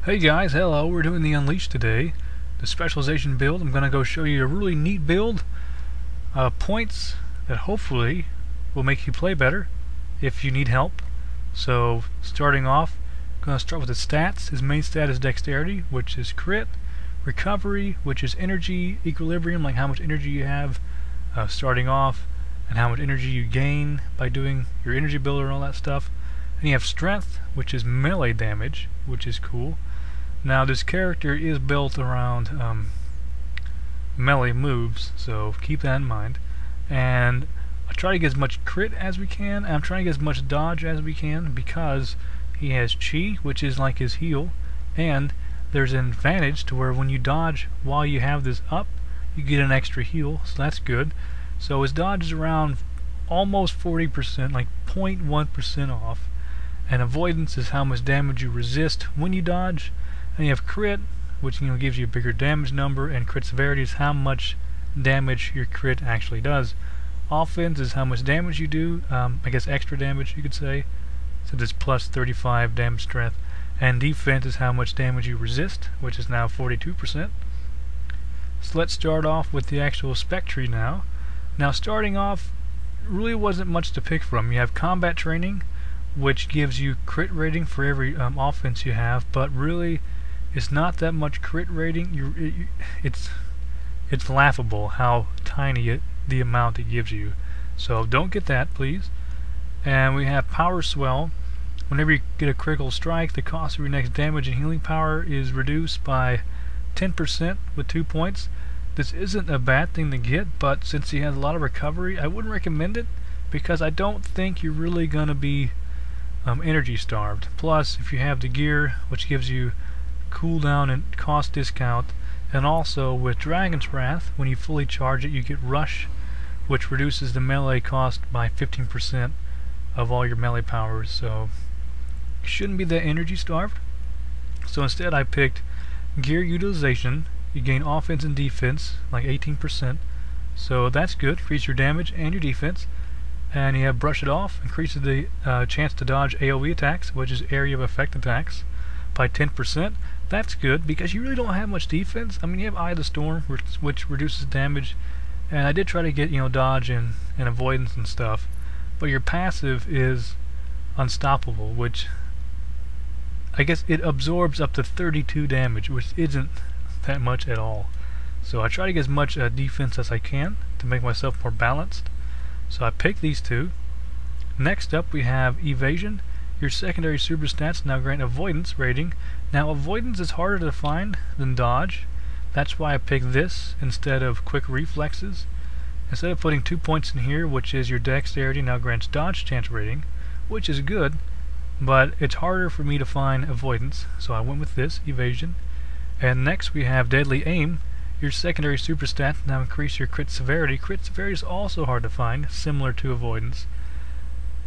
Hey guys, hello, we're doing the Unleashed today. The specialization build. I'm going to go show you a really neat build. Points that hopefully will make you play better if you need help. So starting off, I'm going to start with the stats. His main stat is dexterity, which is crit. Recovery, which is energy. Equilibrium, like how much energy you have starting off and how much energy you gain by doing your energy builder and all that stuff. And you have strength, which is melee damage, which is cool. Now this character is built around melee moves, so keep that in mind. And I try to get as much crit as we can, and I'm trying to get as much dodge as we can because he has chi, which is like his heal, and there's an advantage to where when you dodge while you have this up, you get an extra heal, so that's good. So his dodge is around almost 40%, like 0.1% off. And avoidance is how much damage you resist when you dodge. And you have crit, which gives you a bigger damage number, and crit severity is how much damage your crit actually does. Offense is how much damage you do, I guess extra damage you could say, since it's plus 35 damage strength. And defense is how much damage you resist, which is now 42%. So let's start off with the actual spec tree now. Now starting off, really wasn't much to pick from. You have combat training, which gives you crit rating for every offense you have, but really it's not that much crit rating. It's laughable how tiny the amount it gives you, so don't get that, please. And we have power swell. Whenever you get a critical strike, the cost of your next damage and healing power is reduced by 10% with 2 points. This isn't a bad thing to get, but since he has a lot of recovery, I wouldn't recommend it because I don't think you're really gonna be energy starved. Plus, if you have the gear, which gives you cooldown and cost discount, and also with Dragon's Wrath, when you fully charge it, you get Rush, which reduces the melee cost by 15% of all your melee powers. So you shouldn't be that energy starved. So instead, I picked gear utilization. You gain offense and defense, like 18%. So that's good. Increase your damage and your defense. And you have brush it off, increases the chance to dodge AoE attacks, which is area of effect attacks, by 10%. That's good because you really don't have much defense. I mean, you have Eye of the Storm, which reduces damage, and I did try to get dodge and avoidance and stuff, but your passive is unstoppable, which I guess it absorbs up to 32 damage, which isn't that much at all. So I try to get as much defense as I can to make myself more balanced. So I picked these two. Next up we have evasion. Your secondary super stats now grant avoidance rating. Now avoidance is harder to find than dodge. That's why I picked this instead of quick reflexes. Instead of putting 2 points in here, which is your dexterity now grants dodge chance rating, which is good, but it's harder for me to find avoidance, so I went with this, evasion. And next we have deadly aim. Your secondary super stats now increase your crit severity. Crit severity is also hard to find, similar to avoidance,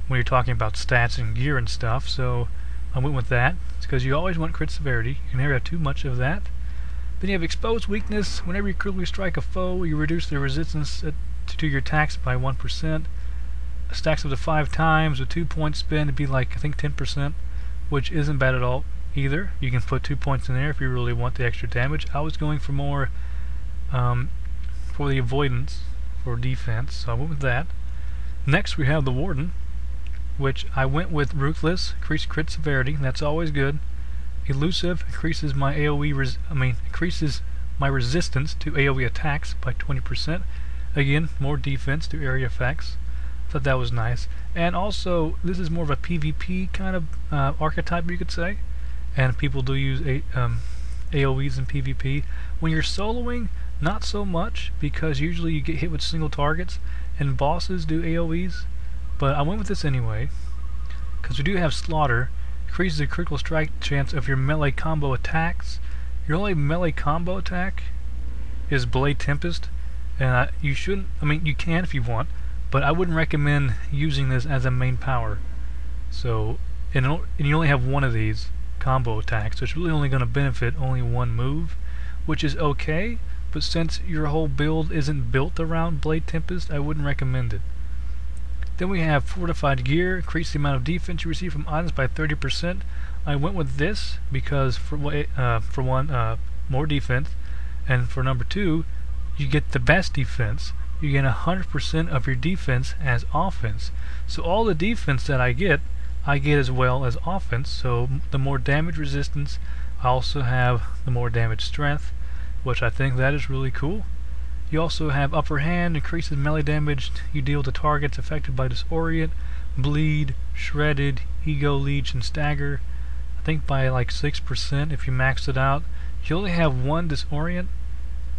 when you're talking about stats and gear and stuff, so I went with that. It's because you always want crit severity. You can never have too much of that. Then you have exposed weakness. Whenever you critically strike a foe, you reduce their resistance to your attacks by 1%. Stacks up to 5 times with 2 points spent. It'd be like, I think, 10%, which isn't bad at all either. You can put 2 points in there if you really want the extra damage. I was going for more for the avoidance for defense, so I went with that. Next we have the Warden, which I went with Ruthless, increased crit severity. That's always good. Elusive increases my increases my resistance to AoE attacks by 20%. Again, more defense to area effects. Thought that was nice. And also, this is more of a PvP kind of archetype, you could say. And people do use AoEs in PvP. When you're soloing, not so much, because usually you get hit with single targets, and bosses do AoEs. But I went with this anyway, because we do have Slaughter. Increases the critical strike chance of your melee combo attacks. Your only melee combo attack is Blade Tempest, and you shouldn't. I mean, you can if you want, but I wouldn't recommend using this as a main power. So, and you only have one of these combo attacks, so it's really only going to benefit only one move, which is okay. But since your whole build isn't built around Blade Tempest, I wouldn't recommend it. Then we have Fortified Gear, increase the amount of defense you receive from items by 30%. I went with this because for one, more defense, and for number two, you get the best defense. You get 100% of your defense as offense. So all the defense that I get as well as offense. So the more damage resistance, I also have the more damage strength, which I think that is really cool. You also have upper hand, increases melee damage you deal to targets affected by disorient, bleed, shredded, ego leech, and stagger. I think by like 6% if you max it out. You only have one disorient,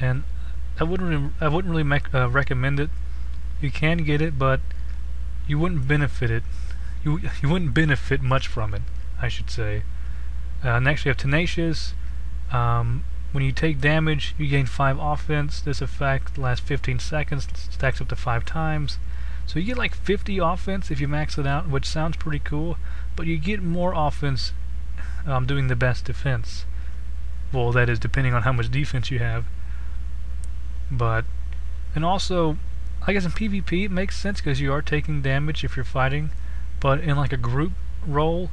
and I wouldn't really recommend it. You can get it, but you wouldn't benefit it. You wouldn't benefit much from it, I should say. Next we have tenacious. When you take damage, you gain 5 offense. This effect lasts 15 seconds, stacks up to 5 times. So you get like 50 offense if you max it out, which sounds pretty cool, but you get more offense doing the best defense. Well, that is depending on how much defense you have. And also, I guess in PvP it makes sense because you are taking damage if you're fighting, but in like a group role,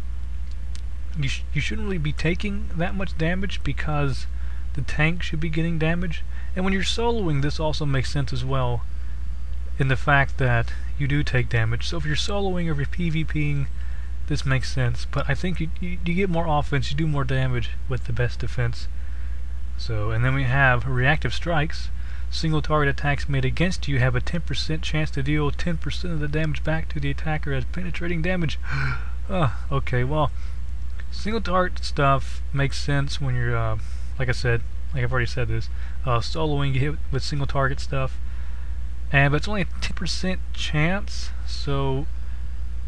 you shouldn't really be taking that much damage because the tank should be getting damage. And when you're soloing, this also makes sense as well, in the fact that you do take damage. So if you're soloing or if you're PvPing, this makes sense. But I think you get more offense, you do more damage with the best defense. So, and then we have reactive strikes. Single target attacks made against you have a 10% chance to deal 10% of the damage back to the attacker as penetrating damage. Okay, well, single target stuff makes sense when you're, like I said, like I've already said this, soloing, you hit with single target stuff. But it's only a 10% chance, so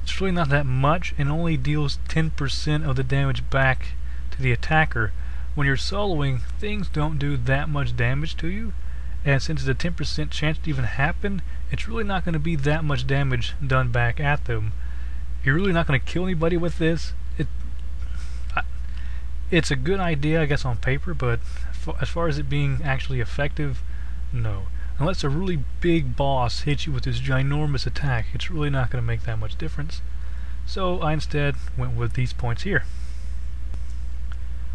it's really not that much, and only deals 10% of the damage back to the attacker. When you're soloing, things don't do that much damage to you, and since it's a 10% chance to even happen, it's really not going to be that much damage done back at them. You're really not going to kill anybody with this. It's a good idea, I guess, on paper, but as far as it being actually effective, no. Unless a really big boss hits you with this ginormous attack, it's really not going to make that much difference. So I instead went with these points here.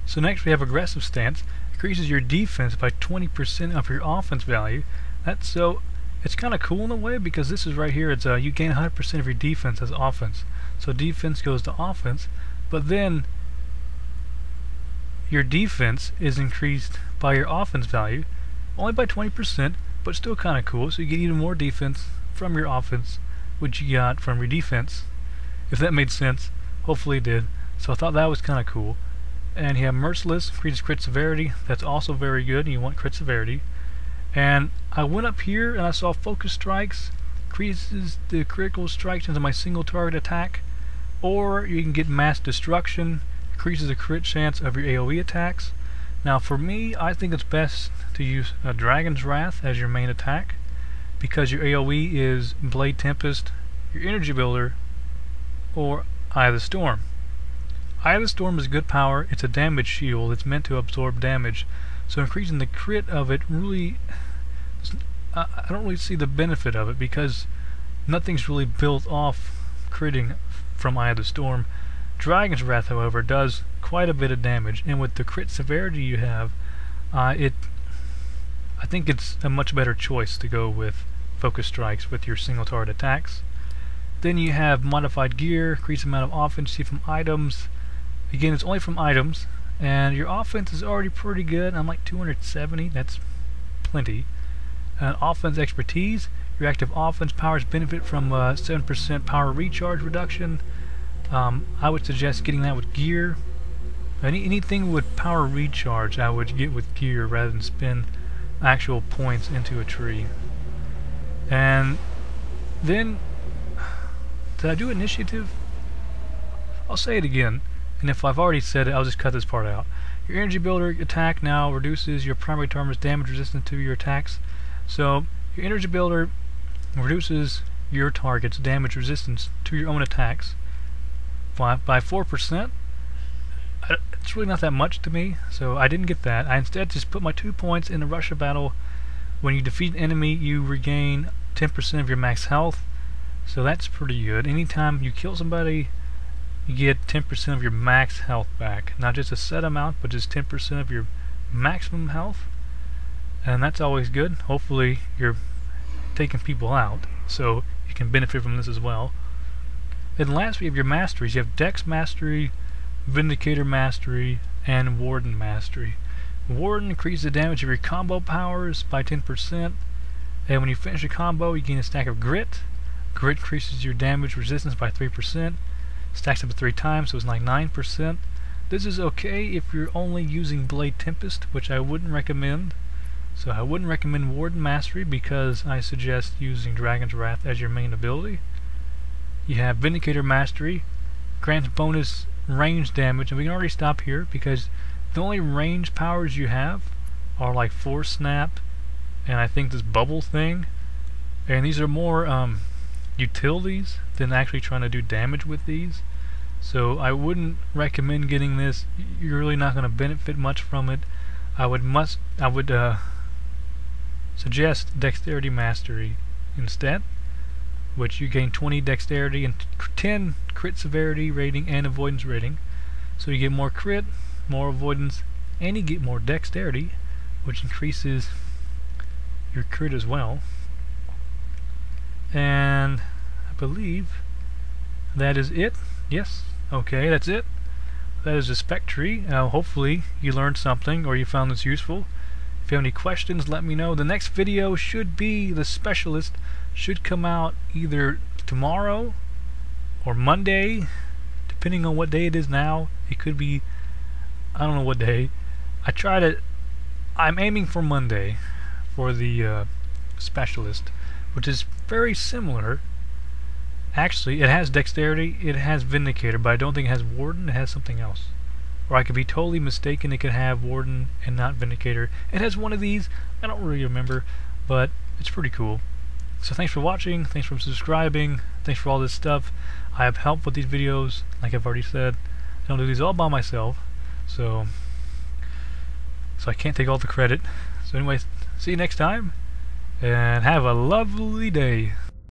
So next we have aggressive stance. Increases your defense by 20% of your offense value. It's kind of cool in a way, because this is right here, it's you gain 100% of your defense as offense. So defense goes to offense, but then your defense is increased by your offense value, only by 20%, but still kind of cool. So you get even more defense from your offense, which you got from your defense. If that made sense, hopefully it did. So I thought that was kind of cool. And you have Merciless, increases crit severity. That's also very good, and you want crit severity. And I went up here and I saw Focus Strikes, increases the critical strikes into my single target attack. Or you can get Mass Destruction, increases the crit chance of your AoE attacks. Now for me, I think it's best to use Dragon's Wrath as your main attack, because your AoE is Blade Tempest, your Energy Builder, or Eye of the Storm. Eye of the Storm is good power. It's a damage shield. It's meant to absorb damage. So increasing the crit of it really, I don't really see the benefit of it, because nothing's really built off critting from Eye of the Storm. Dragon's Wrath, however, does quite a bit of damage, and with the crit severity you have, I think it's a much better choice to go with Focus Strikes with your single target attacks. Then you have Modified Gear, increased amount of offense you see from items. Again, it's only from items, and your offense is already pretty good. I'm like 270, that's plenty. Offense Expertise, your active offense powers benefit from 7% power recharge reduction. I would suggest getting that with gear. Anything with power recharge I would get with gear rather than spend actual points into a tree. And then, did I do initiative? I'll say it again, and if I've already said it, I'll just cut this part out. Your Energy Builder attack now reduces your primary target's damage resistance to your attacks. So your Energy Builder reduces your target's damage resistance to your own attacks by 4%. It's really not that much to me, so I didn't get that. I instead just put my 2 points in the Rush of Battle. When you defeat an enemy, you regain 10% of your max health, so that's pretty good. Anytime you kill somebody, you get 10% of your max health back. Not just a set amount, but just 10% of your maximum health. And that's always good. Hopefully you're taking people out, so you can benefit from this as well. Then last we have your masteries. You have Dex Mastery, Vindicator Mastery, and Warden Mastery. Warden increases the damage of your combo powers by 10%, and when you finish a combo you gain a stack of Grit. Grit increases your damage resistance by 3%, stacks up to 3 times, so it's like 9%. This is okay if you're only using Blade Tempest, which I wouldn't recommend. So I wouldn't recommend Warden Mastery because I suggest using Dragon's Wrath as your main ability. You have Vindicator Mastery, grants bonus range damage, and we can already stop here because the only range powers you have are like Force Snap and I think this bubble thing, and these are more utilities than actually trying to do damage with these. So I wouldn't recommend getting this. You're really not going to benefit much from it. I would suggest Dexterity Mastery instead, which you gain 20 Dexterity and 10 Crit Severity rating and Avoidance rating. So you get more Crit, more Avoidance, and you get more Dexterity, which increases your Crit as well. And I believe that is it. Yes, okay, that's it. That is the spec tree. Hopefully you learned something or you found this useful. If you have any questions, let me know. The next video should be the Specialist. Should come out either tomorrow or Monday, depending on what day it is now. It could be, I don't know what day. I'm aiming for Monday for the Specialist, which is very similar. Actually, it has Dexterity, it has Vindicator, but I don't think it has Warden. It has something else. Or I could be totally mistaken. It could have Warden and not Vindicator. It has one of these. I don't really remember, but it's pretty cool. So thanks for watching, thanks for subscribing, thanks for all this stuff. I have help with these videos, like I've already said. I don't do these all by myself, so I can't take all the credit. So anyways, see you next time, and have a lovely day.